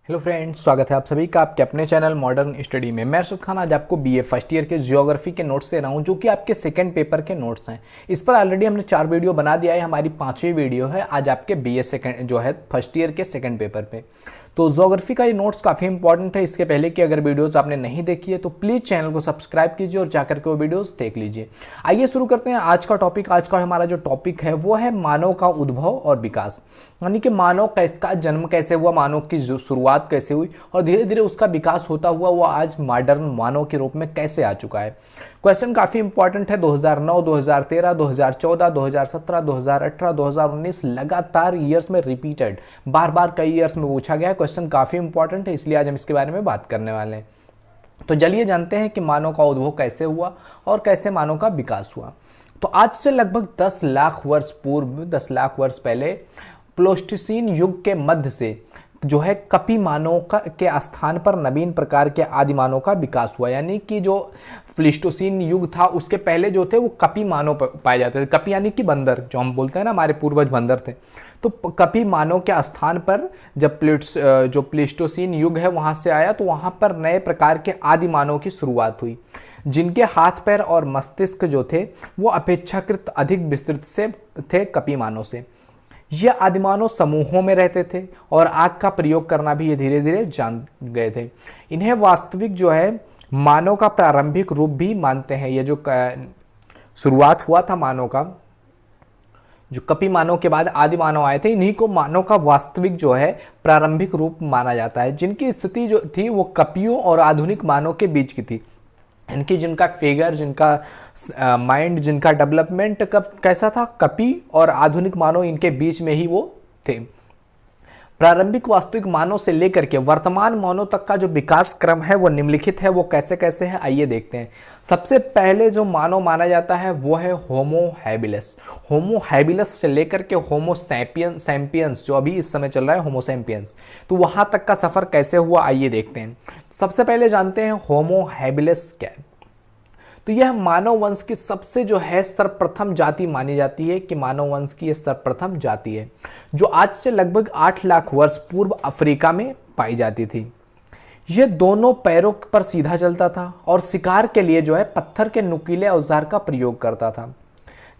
Hello friends, स्वागत है आप सभी का आपके अपने चैनल मॉडर्न स्टडी में। मैं अर्शद खान आज आपको बीए फर्स्ट ईयर के जियोग्राफी के नोट्स दे रहा हूं, जो कि आपके सेकंड पेपर के नोट्स हैं। इस पर ऑलरेडी हमने 4 वीडियो बना दिया है, हमारी 5वीं वीडियो है आज आपके बीए सेकंड जो है फर्स्ट ईयर के सेकंड पेपर पे। तो जियोग्राफी का ये नोट्स काफ़ी इंपॉर्टेंट है। इसके पहले कि अगर वीडियोस आपने नहीं देखी है तो प्लीज़ चैनल को सब्सक्राइब कीजिए और जाकर के वो वीडियोस देख लीजिए। आइए शुरू करते हैं आज का टॉपिक। आज का हमारा जो टॉपिक है वो है मानव का उद्भव और विकास, यानी कि मानव का जन्म कैसे हुआ, मानव की शुरुआत कैसे हुई और धीरे धीरे उसका विकास होता हुआ वो आज मॉडर्न मानव के रूप में कैसे आ चुका है। क्वेश्चन काफ़ी इंपॉर्टेंट है। 2009, 2013, 2014, 2017, 2018, 2019 लगातार ईयर्स में रिपीटेड, बार बार कई ईयर्स में पूछा गया है। क्वेश्चन काफ़ी इंपॉर्टेंट है, इसलिए आज हम इसके बारे में बात करने वाले हैं। तो चलिए जानते हैं कि मानव का उद्भव कैसे हुआ और कैसे मानव का विकास हुआ। तो आज से लगभग 10 लाख वर्ष पूर्व, 10 लाख वर्ष पहले प्लेस्टोसीन युग के मध्य से जो है कपी मानव के स्थान पर नवीन प्रकार के आदि मानव का विकास हुआ। यानी कि जो प्लेस्टोसीन युग था उसके पहले जो थे वो कपी मानव पाए जाते थे। कपी यानी कि बंदर, जो हम बोलते हैं ना, हमारे पूर्वज बंदर थे। तो कपी मानव के स्थान पर जब जो प्लेस्टोसीन युग है वहाँ से आया, तो वहाँ पर नए प्रकार के आदि मानव की शुरुआत हुई, जिनके हाथ पैर और मस्तिष्क जो थे वो अपेक्षाकृत अधिक विस्तृत से थे कपी मानव से। ये आदिमानव समूहों में रहते थे और आग का प्रयोग करना भी ये धीरे धीरे जान गए थे। इन्हें वास्तविक जो है मानव का प्रारंभिक रूप भी मानते हैं। ये जो शुरुआत हुआ था मानव का, जो कपी मानव के बाद आदि मानव आए थे, इन्हीं को मानव का वास्तविक जो है प्रारंभिक रूप माना जाता है, जिनकी स्थिति जो थी वो कपियों और आधुनिक मानव के बीच की थी। इनकी जिनका फिगर, जिनका माइंड, जिनका डेवलपमेंट कब कैसा था, कपी और आधुनिक मानव इनके बीच में ही वो थे। प्रारंभिक वास्तविक मानव से लेकर के वर्तमान मानव तक का जो विकास क्रम है वो निम्नलिखित है। वो कैसे कैसे है आइए देखते हैं। सबसे पहले जो मानव माना जाता है वो है होमो हैबिलस। होमो हैबिलस से लेकर के होमो सैपियंस जो अभी इस समय चल रहा है होमो सैपियंस, तो वहां तक का सफर कैसे हुआ आइए देखते हैं। सबसे पहले जानते हैं होमो हैबिलस क्या है। तो यह मानव वंश की सबसे जो है सर्वप्रथम जाति मानी जाती है कि मानव वंश की यह सर्वप्रथम जाति है, जो आज से लगभग 8 लाख वर्ष पूर्व अफ्रीका में पाई जाती थी। यह दोनों पैरों पर सीधा चलता था और शिकार के लिए जो है पत्थर के नुकीले औजार का प्रयोग करता था।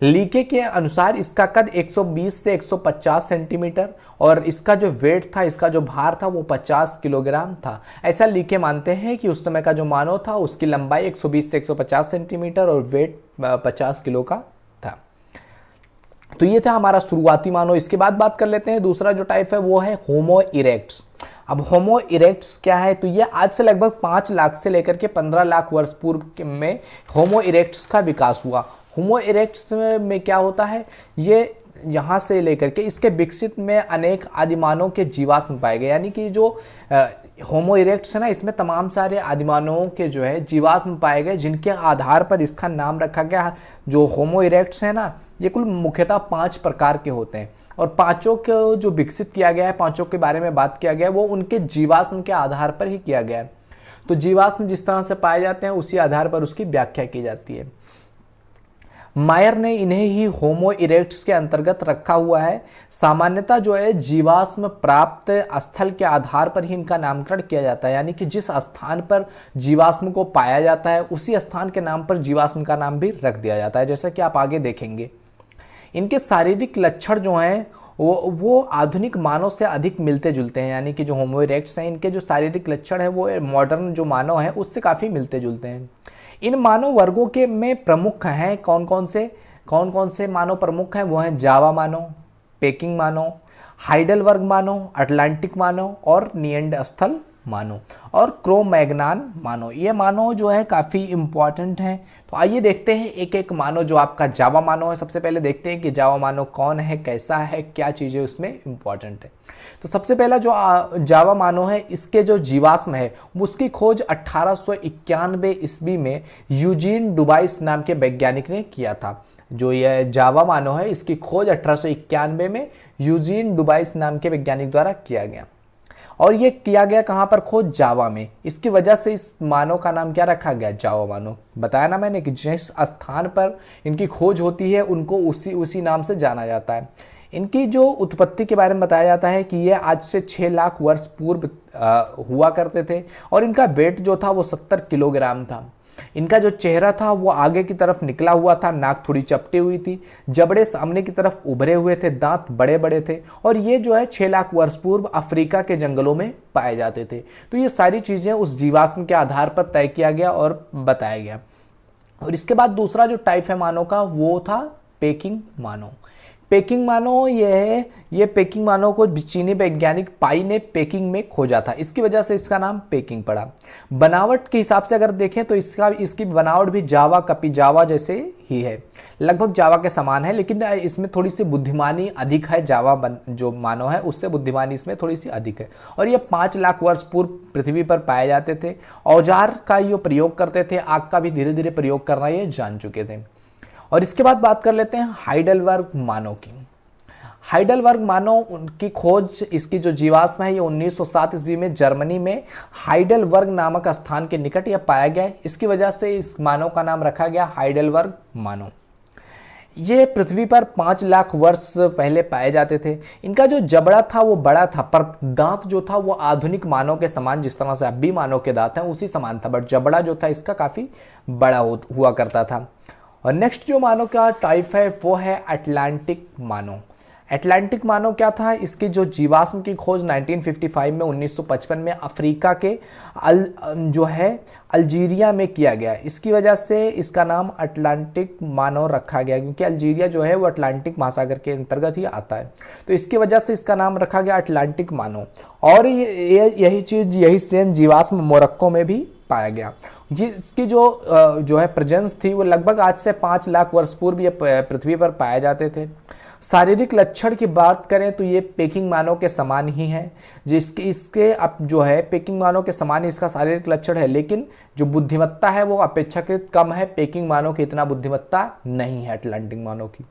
लीके के अनुसार इसका कद 120 से 150 सेंटीमीटर और इसका जो वेट था, इसका जो भार था वो 50 किलोग्राम था। ऐसा लीके मानते हैं कि उस समय का जो मानव था उसकी लंबाई 120 से 150 सेंटीमीटर और वेट 50 किलो का था। तो ये था हमारा शुरुआती मानव। इसके बाद बात कर लेते हैं दूसरा जो टाइप है वो है होमो इरेक्ट्स। अब होमो इरेक्ट्स क्या है, तो ये आज से लगभग 5 लाख से लेकर के 15 लाख वर्ष पूर्व में होमो इरेक्ट्स का विकास हुआ। होमो इरेक्ट्स में क्या होता है, ये यहाँ से लेकर के इसके विकसित में अनेक आदिमानव के जीवाश्म पाए गए। यानी कि जो होमो इरेक्ट्स है ना, इसमें तमाम सारे आदिमानवों के जो है जीवाश्म पाए गए, जिनके आधार पर इसका नाम रखा गया। जो होमो इरेक्ट्स है ना, ये कुल मुख्यतः 5 प्रकार के होते हैं और पांचों को जो विकसित किया गया है, पांचों के बारे में बात किया गया है, वो उनके जीवाश्म के आधार पर ही किया गया है। तो जीवाश्म जिस तरह से पाए जाते हैं उसी आधार पर उसकी व्याख्या की जाती है। मायर ने इन्हें ही होमो इरेक्ट्स के अंतर्गत रखा हुआ है। सामान्यतः जो है जीवाश्म प्राप्त स्थल के आधार पर ही इनका नामकरण किया जाता है। यानी कि जिस स्थान पर जीवाश्म को पाया जाता है उसी स्थान के नाम पर जीवाश्म का नाम भी रख दिया जाता है, जैसा कि आप आगे देखेंगे। इनके शारीरिक लक्षण जो हैं वो आधुनिक मानव से अधिक मिलते जुलते हैं। यानी कि जो होमो इरेक्ट्स हैं इनके जो शारीरिक लक्षण है वो मॉडर्न जो मानव है उससे काफ़ी मिलते जुलते हैं। इन मानव वर्गों के में प्रमुख हैं कौन कौन से मानव प्रमुख हैं, वो हैं जावा मानव, पेकिंग मानव, हाइडलबर्ग मानव, अटलांटिक मानव और निएंडरस्थल मानव और क्रो-मैग्नान मानव। ये मानव जो है काफ़ी इम्पॉर्टेंट हैं। तो आइए देखते हैं एक एक मानव। जो आपका जावा मानव है, सबसे पहले देखते हैं कि जावा मानव कौन है, कैसा है, क्या चीज़ें उसमें इम्पॉर्टेंट है। तो सबसे पहला जो जावा मानव है, इसके जो जीवाश्म है उसकी खोज 1891 ईस्वी में यूजीन डुबाइस नाम के वैज्ञानिक ने किया था। जो यह जावा मानव है इसकी खोज 1891 में यूजीन डुबाइस नाम के वैज्ञानिक द्वारा किया गया और ये किया गया कहाँ पर, खोज जावा में। इसकी वजह से इस मानव का नाम क्या रखा गया, जावा मानव। बताया ना मैंने कि जिस स्थान पर इनकी खोज होती है उनको उसी नाम से जाना जाता है। इनकी जो उत्पत्ति के बारे में बताया जाता है कि ये आज से 6 लाख वर्ष पूर्व हुआ करते थे और इनका वेट जो था वो 70 किलोग्राम था। इनका जो चेहरा था वो आगे की तरफ निकला हुआ था, नाक थोड़ी चपटी हुई थी, जबड़े सामने की तरफ उभरे हुए थे, दांत बड़े बड़े थे और ये जो है 6 लाख वर्ष पूर्व अफ्रीका के जंगलों में पाए जाते थे। तो ये सारी चीज़ें उस जीवाश्म के आधार पर तय किया गया और बताया गया। और इसके बाद दूसरा जो टाइप है मानव का वो था पेकिंग मानव। पेकिंग मानव ये पेकिंग मानव को चीनी वैज्ञानिक पाई ने पेकिंग में खोजा था, इसकी वजह से इसका नाम पेकिंग पड़ा। बनावट के हिसाब से अगर देखें तो इसकी बनावट भी जावा कपिजावा जैसे ही है, लगभग जावा के समान है, लेकिन इसमें थोड़ी सी बुद्धिमानी अधिक है। जावा जो मानव है उससे बुद्धिमानी इसमें थोड़ी सी अधिक है। और ये 5 लाख वर्ष पूर्व पृथ्वी पर पाए जाते थे। औजार का ये प्रयोग करते थे, आग का भी धीरे धीरे प्रयोग करना ये जान चुके थे। और इसके बाद बात कर लेते हैं हाइडेलबर्ग मानव की। हाइडेलबर्ग मानव की खोज, इसकी जो जीवाश्म है ये 1907 ईस्वी में जर्मनी में हाइडेलबर्ग नामक स्थान के निकट यह पाया गया। इसकी वजह से इस मानव का नाम रखा गया हाइडेलबर्ग मानव। ये पृथ्वी पर 5 लाख वर्ष पहले पाए जाते थे। इनका जो जबड़ा था वो बड़ा था, पर दांत जो था वो आधुनिक मानव के समान, जिस तरह से अब भी मानव के दांत हैं उसी समान था, बट जबड़ा जो था इसका काफ़ी बड़ा हुआ करता था। और नेक्स्ट जो मानव का टाइप है वो है अटलांटिक मानव। अटलांटिक मानव क्या था? इसकी जो जीवाश्म की खोज 1955 में 1955 में अफ्रीका के अल्जीरिया में किया गया। इसकी वजह से इसका नाम अटलांटिक मानव रखा गया, क्योंकि अल्जीरिया जो है वो अटलांटिक महासागर के अंतर्गत ही आता है, तो इसकी वजह से इसका नाम रखा गया अटलांटिक मानव। और यही सेम जीवाश्म मोरक्को में भी पाया गया। ये इसकी जो है प्रेजेंस थी वो लगभग आज से 5 लाख वर्ष पूर्व ये पृथ्वी पर पाए जाते थे। शारीरिक लक्षण की बात करें तो ये पेकिंग मानव के समान ही है, इसके अब जो है पेकिंग मानव के समान ही इसका शारीरिक लक्षण है, लेकिन जो बुद्धिमत्ता है वो अपेक्षाकृत कम है। पेकिंग मानव की इतना बुद्धिमत्ता नहीं है अटलांटिक मानव की।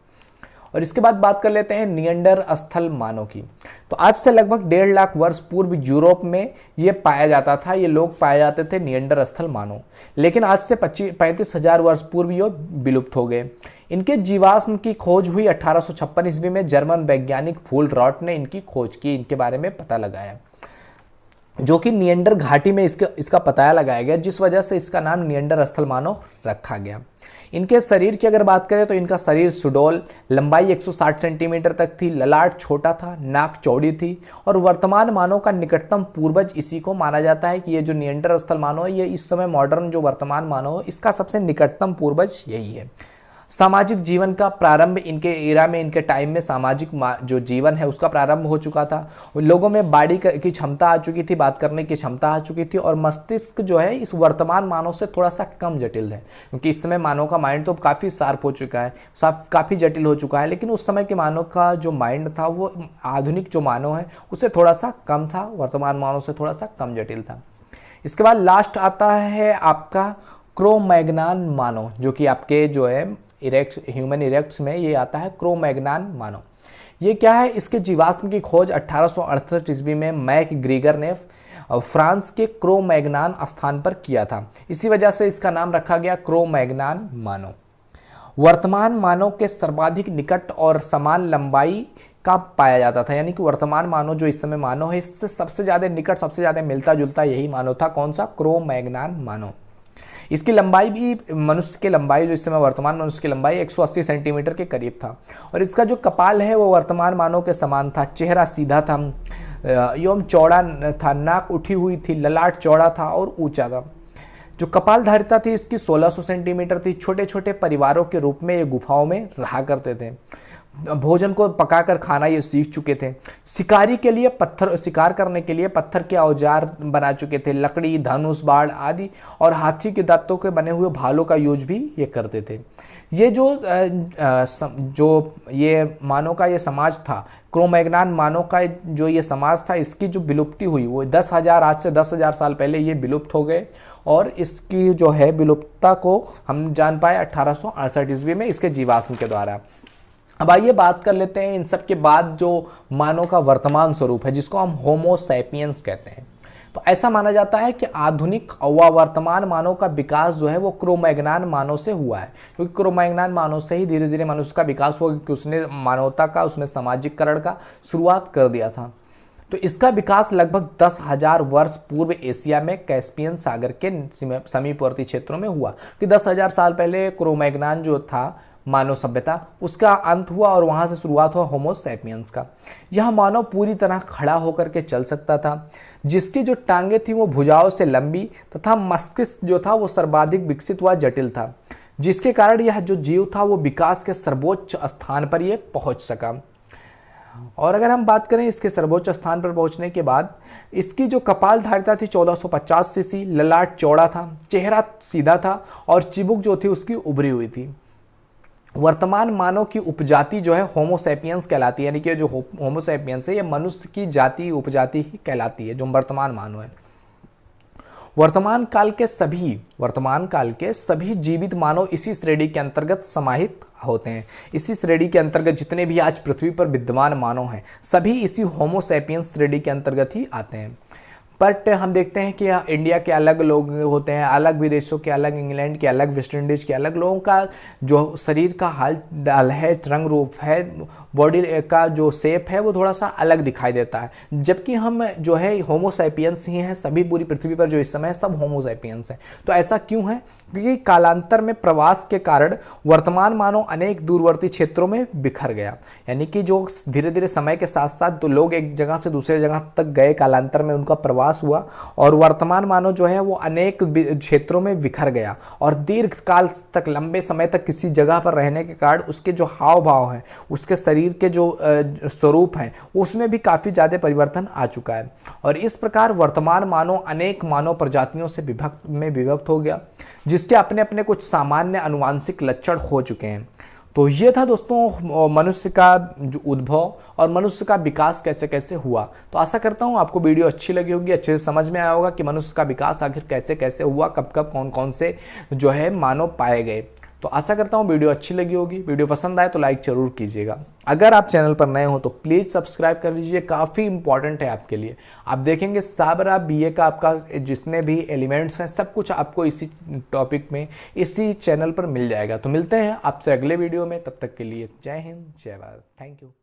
और इसके बाद बात कर लेते हैं निएंडरस्थल मानव की। तो आज से लगभग 1.5 लाख वर्ष पूर्व यूरोप में ये पाया जाता था, ये लोग पाए जाते थे निएंडरस्थल मानव, लेकिन आज से 35,000 वर्ष पूर्व ये विलुप्त हो गए। इनके जीवाश्म की खोज हुई 1856 ईस्वी में। जर्मन वैज्ञानिक फुलरॉट ने इनकी खोज की, इनके बारे में पता लगाया, जो कि निएंडर घाटी में इसका पता लगाया गया, जिस वजह से इसका नाम निएंडरस्थल मानव रखा गया। इनके शरीर की अगर बात करें तो इनका शरीर सुडौल, लंबाई 160 सेंटीमीटर तक थी, ललाट छोटा था, नाक चौड़ी थी और वर्तमान मानव का निकटतम पूर्वज इसी को माना जाता है कि ये जो निएंडरस्थल मानव है ये इस समय मॉडर्न जो वर्तमान मानव है इसका सबसे निकटतम पूर्वज यही है। सामाजिक जीवन का प्रारंभ इनके एरा में, इनके टाइम में सामाजिक जो जीवन है उसका प्रारंभ हो चुका था। लोगों में बाड़ी की क्षमता आ चुकी थी, बात करने की क्षमता आ चुकी थी, और मस्तिष्क जो है इस वर्तमान मानव से थोड़ा सा कम जटिल है, क्योंकि इस समय मानव का माइंड तो काफ़ी शार्प हो चुका है, काफ़ी जटिल हो चुका है, लेकिन उस समय के मानव का जो माइंड था वो आधुनिक जो मानव है उससे थोड़ा सा कम था, वर्तमान मानव से थोड़ा सा कम जटिल था। इसके बाद लास्ट आता है आपका क्रो-मैग्नान मानव, जो कि आपके जो है ह्यूमन इरेक्ट्स में ये आता है क्रो-मैग्नान मानव। ये क्या है? इसके जीवाश्म की खोज 1868 ईस्वी में मैक ग्रीगर ने फ्रांस के क्रो-मैग्नान स्थान पर किया था, इसी वजह से इसका नाम रखा गया क्रो-मैग्नान मानव। वर्तमान मानव के सर्वाधिक निकट और समान लंबाई का पाया जाता था, यानी कि वर्तमान मानव जो इस समय मानव है इससे सबसे ज़्यादा निकट, सबसे ज़्यादा मिलता जुलता यही मानव था। कौन सा? क्रो-मैग्नान मानव। इसकी लंबाई भी मनुष्य की लंबाई, जो इस समय वर्तमान मनुष्य की लंबाई 180 सेंटीमीटर के करीब था, और इसका जो कपाल है वो वर्तमान मानव के समान था। चेहरा सीधा था एवं चौड़ा था, नाक उठी हुई थी, ललाट चौड़ा था और ऊंचा था। जो कपालधारिता थी इसकी 1600 सेंटीमीटर थी। छोटे छोटे परिवारों के रूप में ये गुफाओं में रहा करते थे। भोजन को पकाकर खाना ये सीख चुके थे। शिकारी के लिए शिकार करने के लिए पत्थर के औजार बना चुके थे, लकड़ी, धनुष, बाण आदि, और हाथी के दांतों के बने हुए भालों का यूज भी ये करते थे। ये जो ये मानव का ये समाज था, क्रो-मैग्नान मानव का जो ये समाज था, इसकी जो विलुप्ति हुई वो 10,000 आज से 10,000 साल पहले ये विलुप्त हो गए, और इसकी जो है विलुप्तता को हम जान पाए 1868 ईस्वी में इसके जीवाश्म के द्वारा। अब आइए बात कर लेते हैं इन सब के बाद जो मानव का वर्तमान स्वरूप है, जिसको हम होमो सैपियंस कहते हैं। तो ऐसा माना जाता है कि आधुनिक व वर्तमान मानव का विकास जो है वो क्रोमैग्नान मानव से हुआ है, क्योंकि क्रोमैग्नान मानव से ही धीरे धीरे मनुष्य का विकास हुआ, क्योंकि उसने मानवता का, उसने सामाजिककरण का शुरुआत कर दिया था। तो इसका विकास लगभग 10,000 वर्ष पूर्व एशिया में कैस्पियन सागर के समीपवर्ती क्षेत्रों में हुआ, कि 10,000 साल पहले क्रोमैग्नान जो था मानव सभ्यता, उसका अंत हुआ और वहाँ से शुरुआत हुआ होमो सैपियंस का। यह मानव पूरी तरह खड़ा होकर के चल सकता था, जिसकी जो टांगें थी वो भुजाओं से लंबी तथा मस्तिष्क जो था वो सर्वाधिक विकसित व जटिल था, जिसके कारण यह जो जीव था वो विकास के सर्वोच्च स्थान पर ये पहुँच सका। और अगर हम बात करें इसके सर्वोच्च स्थान पर पहुंचने के बाद, इसकी जो कपालधारिता थी 1450 सीसी, ललाट चौड़ा था, चेहरा सीधा था और चिबुक जो थी उसकी उभरी हुई थी। वर्तमान मानव की उपजाति जो है होमो सैपियंस कहलाती है, यानी कि जो होमो सैपियंस है ये मनुष्य की जाति उपजाति ही कहलाती है, जो वर्तमान मानव है। वर्तमान काल के सभी जीवित मानव इसी श्रेणी के अंतर्गत समाहित होते हैं। इसी श्रेणी के अंतर्गत जितने भी आज पृथ्वी पर विद्यमान मानव हैं सभी इसी होमो सैपियंस श्रेणी के अंतर्गत ही आते हैं। बट हम देखते हैं कि इंडिया के अलग लोग होते हैं, अलग विदेशों के अलग, इंग्लैंड के अलग, वेस्ट इंडीज़ के अलग, लोगों का जो शरीर का हाल डाल है, रंग रूप है, बॉडी का जो शेप है वो थोड़ा सा अलग दिखाई देता है, जबकि हम जो है होमो सैपियंस ही हैं। सभी पूरी पृथ्वी पर जो इस समय है सब होमो सैपियंस हैं। तो ऐसा क्यों है? क्योंकि कालांतर में प्रवास के कारण वर्तमान मानव अनेक दूरवर्ती क्षेत्रों में बिखर गया, यानी कि जो धीरे धीरे समय के साथ साथ तो लोग एक जगह से दूसरे जगह तक गए, कालांतर में उनका प्रवास हुआ और वर्तमान मानव जो है वो अनेक क्षेत्रों में बिखर गया और दीर्घ काल तक, लंबे समय तक किसी जगह पर रहने के कारण उसके जो हाव भाव हैं, उसके शरीर के जो स्वरूप हैं उसमें भी काफ़ी ज़्यादा परिवर्तन आ चुका है। और इस प्रकार वर्तमान मानव अनेक मानव प्रजातियों से विभक्त हो गया, जिसके अपने अपने कुछ सामान्य अनुवांशिक लक्षण हो चुके हैं। तो ये था दोस्तों मनुष्य का जो उद्भव और मनुष्य का विकास कैसे कैसे हुआ। तो आशा करता हूँ आपको वीडियो अच्छी लगी होगी, अच्छे से समझ में आया होगा कि मनुष्य का विकास आखिर कैसे कैसे हुआ, कब कब कौन कौन से जो है मानव पाए गए। तो आशा करता हूँ वीडियो अच्छी लगी होगी। वीडियो पसंद आए तो लाइक जरूर कीजिएगा। अगर आप चैनल पर नए हो तो प्लीज़ सब्सक्राइब कर लीजिए, काफ़ी इंपॉर्टेंट है आपके लिए। आप देखेंगे साबरा बीए का आपका जितने भी एलिमेंट्स हैं सब कुछ आपको इसी टॉपिक में इसी चैनल पर मिल जाएगा। तो मिलते हैं आपसे अगले वीडियो में, तब तक के लिए जय हिंद, जय भारत, थैंक यू।